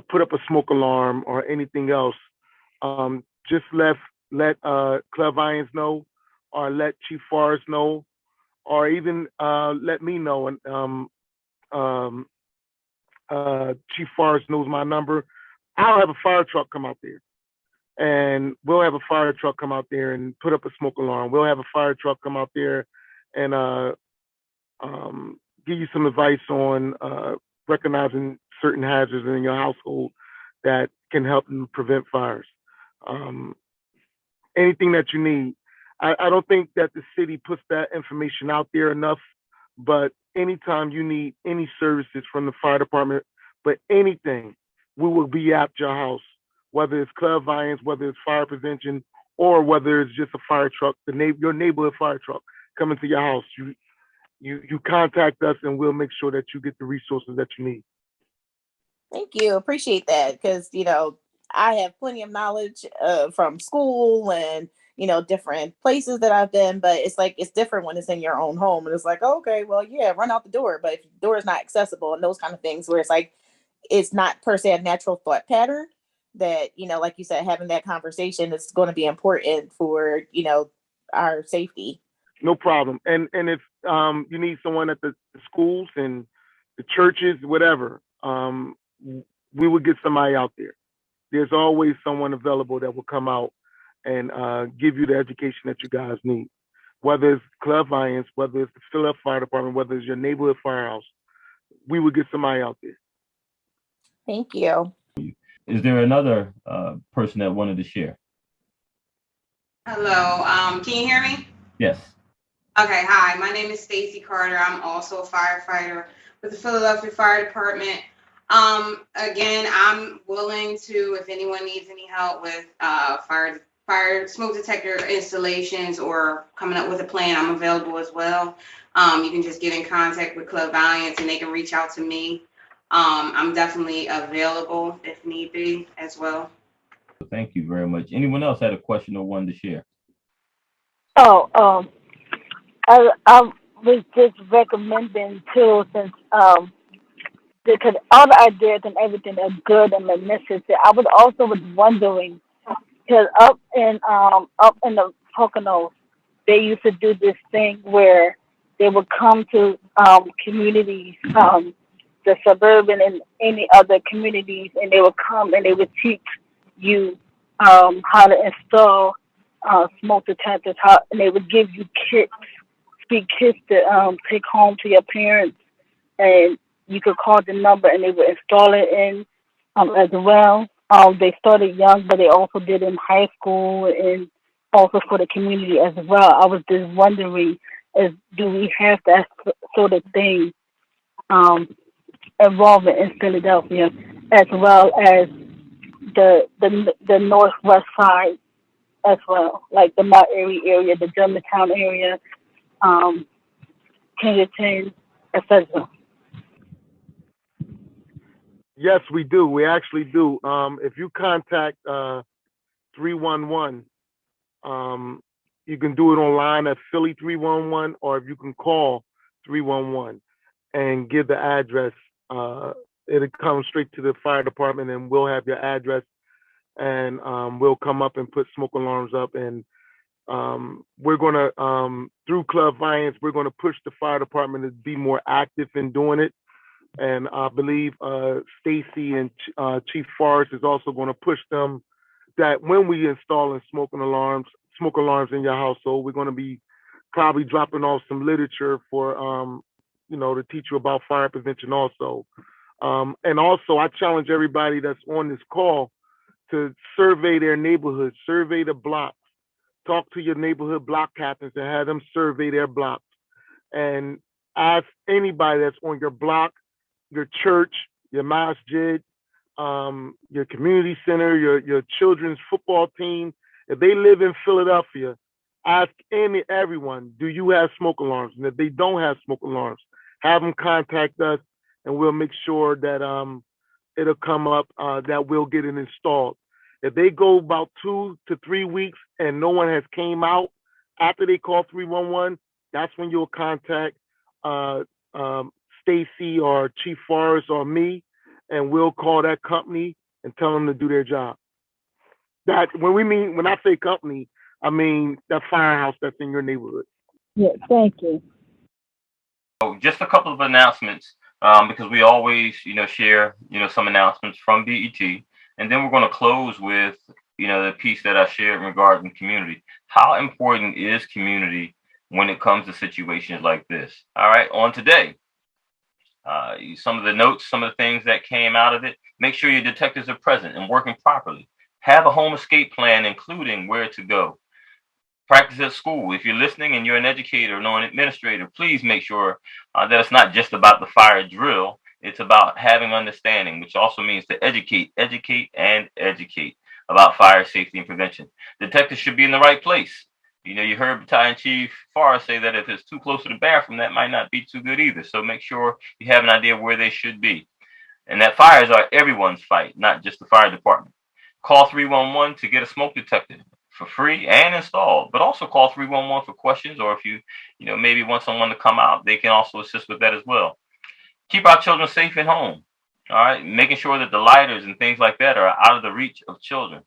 put up a smoke alarm or anything else, just let Clairvoyance know, or let Chief Forrest know, or even let me know. And Chief Forrest knows my number. I'll have a fire truck come out there, and we'll have a fire truck come out there and put up a smoke alarm. We'll have a fire truck come out there and give you some advice on recognizing certain hazards in your household that can help you prevent fires. Anything that you need. I don't think that the city puts that information out there enough, but anytime you need any services from the fire department, but anything, we will be at your house, whether it's clairvoyance, whether it's fire prevention, or whether it's just a fire truck, your neighborhood fire truck coming to your house. You contact us and we'll make sure that you get the resources that you need. Thank you. Appreciate that. Because, I have plenty of knowledge from school and, different places that I've been, but it's different when it's in your own home. And it's like, oh, okay, well, yeah, run out the door. But if the door is not accessible and those kind of things where it's not per se a natural thought pattern that, like you said, having that conversation is going to be important for, our safety. No problem. And if you need someone at the schools and the churches, whatever, we will get somebody out there. There's always someone available that will come out and give you the education that you guys need. Whether it's clairvoyance, whether it's the Philadelphia Fire Department, whether it's your neighborhood firehouse, we will get somebody out there. Thank you. Is there another person that wanted to share? Hello, can you hear me? Yes. Okay, hi, my name is Stacy Carter. I'm also a firefighter with the Philadelphia Fire Department. Again, I'm willing to, if anyone needs any help with fire smoke detector installations or coming up with a plan, I'm available as well. You can just get in contact with Clairvoyance and they can reach out to me. I'm definitely available if need be as well. Thank you very much. Anyone else had a question or wanted to share? I was just recommending too, since because all the ideas and everything are good and necessary. I was wondering, because up in the Poconos, they used to do this thing where they would come to communities, the suburban and any other communities, and they would come and they would teach you how to install smoke detectors, and they would give you free kits to take home to your parents, and you could call the number and they would install it in as well. They started young, but they also did in high school and also for the community as well. I was just wondering, do we have that sort of thing involvement in Philadelphia, as well as the northwest side as well, like the Mount Airy area, the Germantown area, Kensington, etc. Yes, we do. We actually do. If you contact 311, you can do it online at Philly 311, or if you can call 311 and give the address, it'll come straight to the fire department and we'll have your address, and we'll come up and put smoke alarms up. And we're going to, through Clairvoyance, we're going to push the fire department to be more active in doing it. And I believe Stacy and Chief Forrest is also going to push them that when we install smoke alarms in your household, we're going to be probably dropping off some literature for, to teach you about fire prevention also. And also, I challenge everybody that's on this call to survey their neighborhood, survey the blocks, talk to your neighborhood block captains and have them survey their blocks. And ask anybody that's on your block, your church, your masjid, your community center, your children's football team, if they live in Philadelphia, ask everyone, do you have smoke alarms? And if they don't have smoke alarms, have them contact us, and we'll make sure that it'll come up that we'll get it installed. If they go about 2 to 3 weeks and no one has came out after they call 311, that's when you'll contact uh, Stacy or Chief Forrest or me, and we'll call that company and tell them to do their job. That when I say company, I mean that firehouse that's in your neighborhood. Yeah, thank you. So just a couple of announcements, because we always, share, some announcements from BET, and then we're going to close with, the piece that I shared regarding community. How important is community when it comes to situations like this? All right, on today, some of the notes, some of the things that came out of it. Make sure your detectives are present and working properly. Have a home escape plan, including where to go. Practice at school. If you're listening and you're an educator or an administrator, please make sure that it's not just about the fire drill. It's about having understanding, which also means to educate about fire safety and prevention. Detectives should be in the right place. You heard Battalion Chief Forrest say that if it's too close to the bathroom, that might not be too good either. So make sure you have an idea where they should be. And that fires are everyone's fight, not just the fire department. Call 311 to get a smoke detector for free and installed, but also call 311 for questions, or if you maybe want someone to come out, they can also assist with that as well. Keep our children safe at home. All right, making sure that the lighters and things like that are out of the reach of children.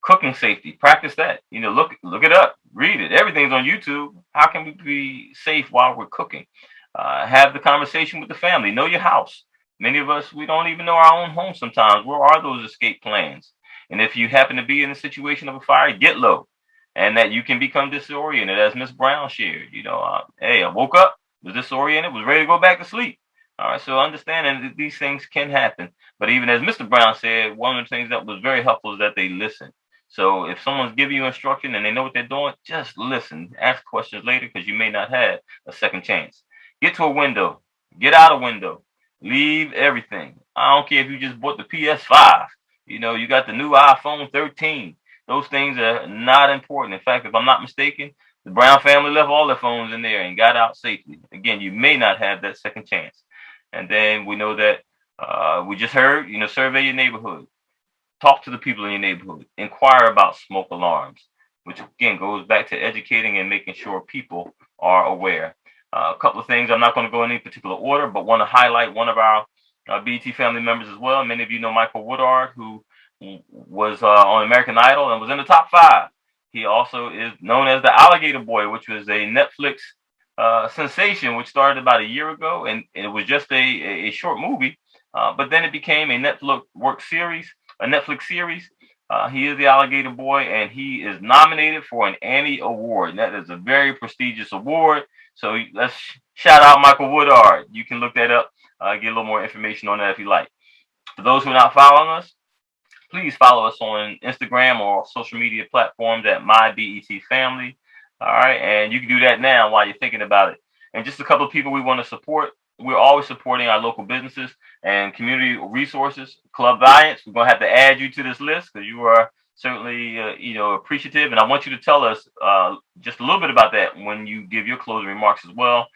Cooking safety, practice that. Look it up, read it. Everything's on YouTube. How can we be safe while we're cooking? Have the conversation with the family. Know your house. Many of us, we don't even know our own home sometimes. Where are those escape plans? And if you happen to be in a situation of a fire, get low, and that you can become disoriented, as Miss Brown shared. Hey, I woke up, was disoriented, was ready to go back to sleep. All right, so understanding that these things can happen. But even as Mr. Brown said, one of the things that was very helpful is that they listen. So if someone's giving you instruction and they know what they're doing, just listen. Ask questions later because you may not have a second chance. Get to a window. Get out a window. Leave everything. I don't care if you just bought the PS5. You got the new iPhone 13. Those things are not important. In fact, if I'm not mistaken, the Brown family left all their phones in there and got out safely. Again, you may not have that second chance. And then we know that we just heard, survey your neighborhood. Talk to the people in your neighborhood. Inquire about smoke alarms, which again goes back to educating and making sure people are aware. A couple of things. I'm not going to go in any particular order, but want to highlight one of our BET family members as well. Many of you know Michael Woodard, who was on American Idol and was in the top 5. He also is known as the Alligator Boy, which was a Netflix sensation, which started about a year ago, and it was just a short movie, but then it became a Netflix series. He is the Alligator Boy, and he is nominated for an Annie Award. And that is a very prestigious award. So let's shout out Michael Woodard. You can look that up, get a little more information on that if you like. For those who are not following us, please follow us on Instagram or social media platforms at MyBETFamily. All right, and you can do that now while you're thinking about it. And just a couple of people we want to support. We're always supporting our local businesses and community resources. Club Valiance, we're going to have to add you to this list because you are certainly, appreciative. And I want you to tell us just a little bit about that when you give your closing remarks as well,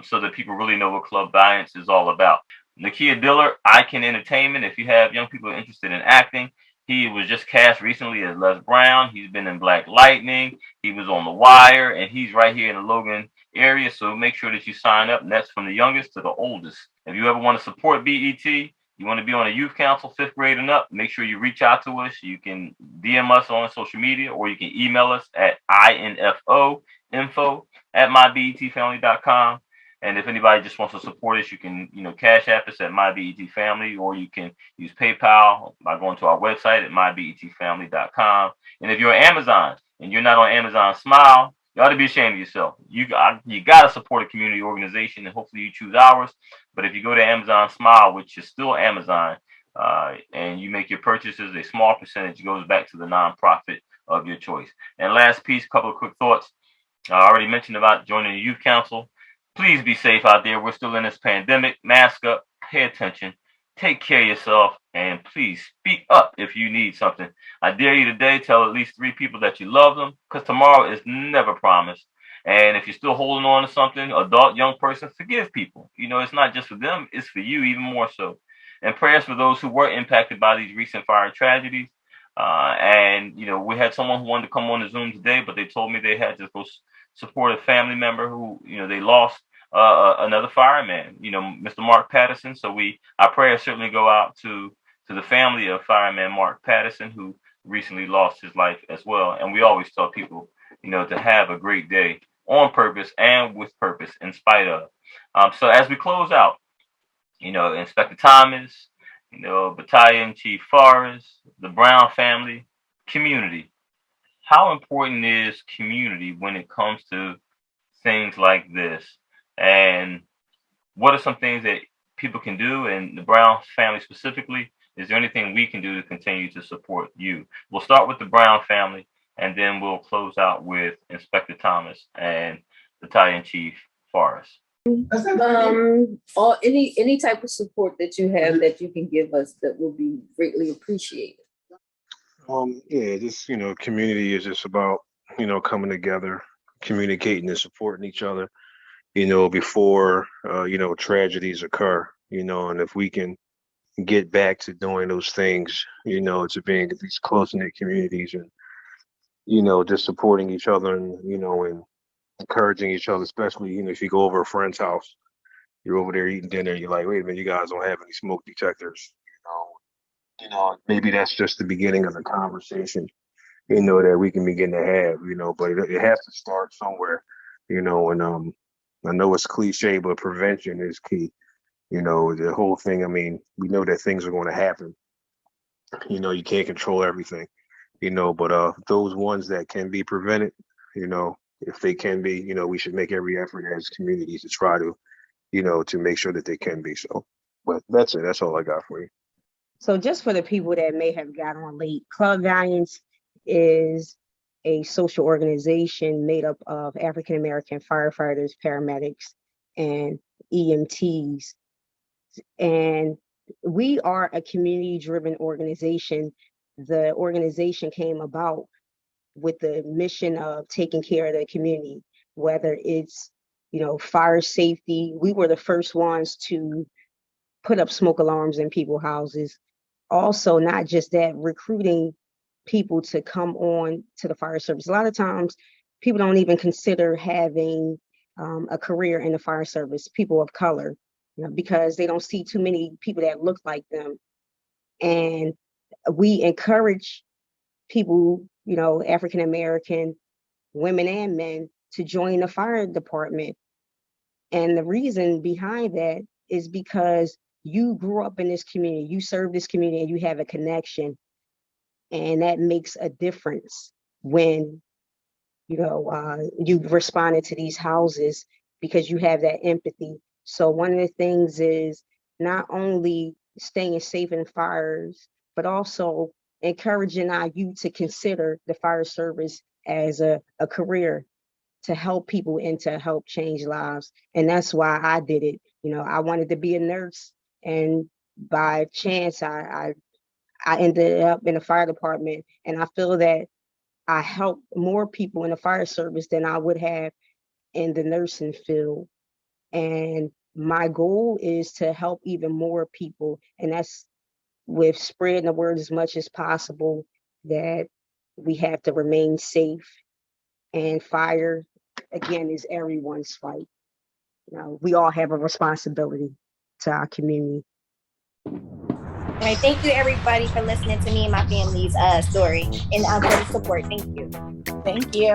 so that people really know what Club Valiance is all about. Nakia Diller, Icon Entertainment. If you have young people interested in acting, he was just cast recently as Les Brown. He's been in Black Lightning. He was on The Wire, and he's right here in the Logan area. So make sure that you sign up, and that's from the youngest to the oldest. If you ever want to support BET, you want to be on a youth council, 5th grade and up, make sure you reach out to us. You can DM us on social media, or you can email us at info@mybetfamily.com. And if anybody just wants to support us, you can, Cash App us at MyBETFamily, or you can use PayPal by going to our website at MyBETFamily.com. And if you're on Amazon and you're not on Amazon Smile, you ought to be ashamed of yourself. You got to support a community organization, and hopefully you choose ours. But if you go to Amazon Smile, which is still Amazon, and you make your purchases, a small percentage goes back to the nonprofit of your choice. And last piece, a couple of quick thoughts. I already mentioned about joining the youth council. Please be safe out there. We're still in this pandemic. Mask up, pay attention, take care of yourself, and please speak up if you need something. I dare you today, tell at least 3 people that you love them, because tomorrow is never promised. And if you're still holding on to something, adult, young person, forgive people. It's not just for them, it's for you even more so. And prayers for those who were impacted by these recent fire tragedies. And we had someone who wanted to come on the Zoom today, but they told me they had to go support a family member who, they lost another fireman, Mr. Mark Patterson. So our prayers certainly go out to the family of fireman Mark Patterson, who recently lost his life as well. And we always tell people, to have a great day on purpose and with purpose in spite of. So as we close out, Inspector Thomas, Battalion Chief Forrest, the Brown family, community. How important is community when it comes to things like this? And what are some things that people can do, and the Brown family specifically? Is there anything we can do to continue to support you? We'll start with the Brown family, and then we'll close out with Inspector Thomas and Battalion Chief Forrest. Or any type of support that you have that you can give us, that will be greatly appreciated. This community is just about coming together, communicating and supporting each other, before tragedies occur, and if we can get back to doing those things, to being these close-knit communities, and just supporting each other, and encouraging each other, especially if you go over a friend's house, you're over there eating dinner, you're like, wait a minute, you guys don't have any smoke detectors, maybe that's just the beginning of the conversation, that we can begin to have, but it has to start somewhere, and I know it's cliche, but prevention is key. The whole thing, we know that things are going to happen. You can't control everything, but those ones that can be prevented, if they can be, we should make every effort as communities to try to, to make sure that they can be. So, but that's it. That's all I got for you. So just for the people that may have got on late, Club Valiance is a social organization made up of African-American firefighters, paramedics, and EMTs. And we are a community-driven organization. The organization came about with the mission of taking care of the community, whether it's, fire safety. We were the first ones to put up smoke alarms in people's houses. Also, not just that, recruiting people to come on to the fire service. A lot of times people don't even consider having a career in the fire service, people of color, because they don't see too many people that look like them. And we encourage people, African-American women and men, to join the fire department. And the reason behind that is because you grew up in this community, you serve this community, and you have a connection. And that makes a difference when, you responded to these houses, because you have that empathy. So one of the things is not only staying safe in fires, but also encouraging our youth to consider the fire service as a career to help people and to help change lives. And that's why I did it. I wanted to be a nurse, and by chance, I ended up in the fire department, and I feel that I helped more people in the fire service than I would have in the nursing field. And my goal is to help even more people, and that's with spreading the word as much as possible that we have to remain safe. And fire, again, is everyone's fight. We all have a responsibility to our community. All right, thank you everybody for listening to me and my family's story, and for the support. Thank you. Thank you.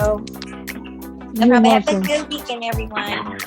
No problem. Have a good weekend, everyone.